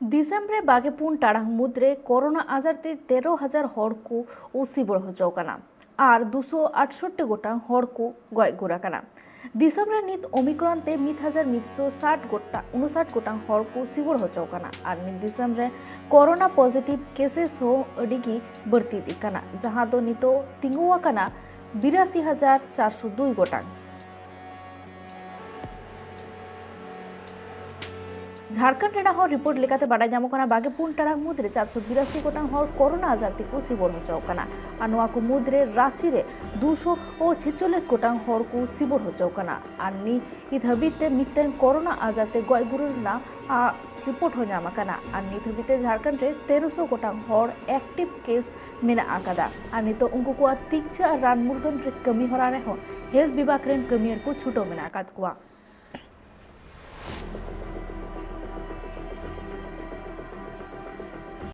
दिसंबर बागेपुन टाड़ांग मुद्रे corona आजारते 13,000 हर को उसीबड़ होचौकाना और 268 गोटांग हर को गय गुराकाना। दिसंबर नित ओमिक्रॉन ते 1,160 गोटांग हर को सिबड़ होचौकाना और नित दिसंबर कोरोना पॉजिटिव केसेस हो अडिगी बढ़ती दिकाना जहां दो नितो तिंगुआकाना 82,402 गोटांग। झारखंड रेना हर रिपोर्ट लेकाते बाडाय ᱧᱟᱢᱚᱜ बागेपुन टाड़ांग मुद्रे 482 गोटांग हर कोरोना आजार को सिबड़ होचौकाना और नोआ को मुद्रे रांची रे 246 गोटांग हर को सिबड़ होचौकाना और नित हबीते मिटन कोरोना आजार ते गय गुरुना रिपोर्ट हो ᱧᱟᱢᱟᱠᱟᱱᱟ और नित हबीते झारखंड रे 1300 गोटांग हर एक्टिव केस मेना आकादा और नितो उनको को तीक्षा रान मुरगन रे कमी हरा रे हेल्थ विभाग रेन कमियर को छुटो मेना आकाद कुआ।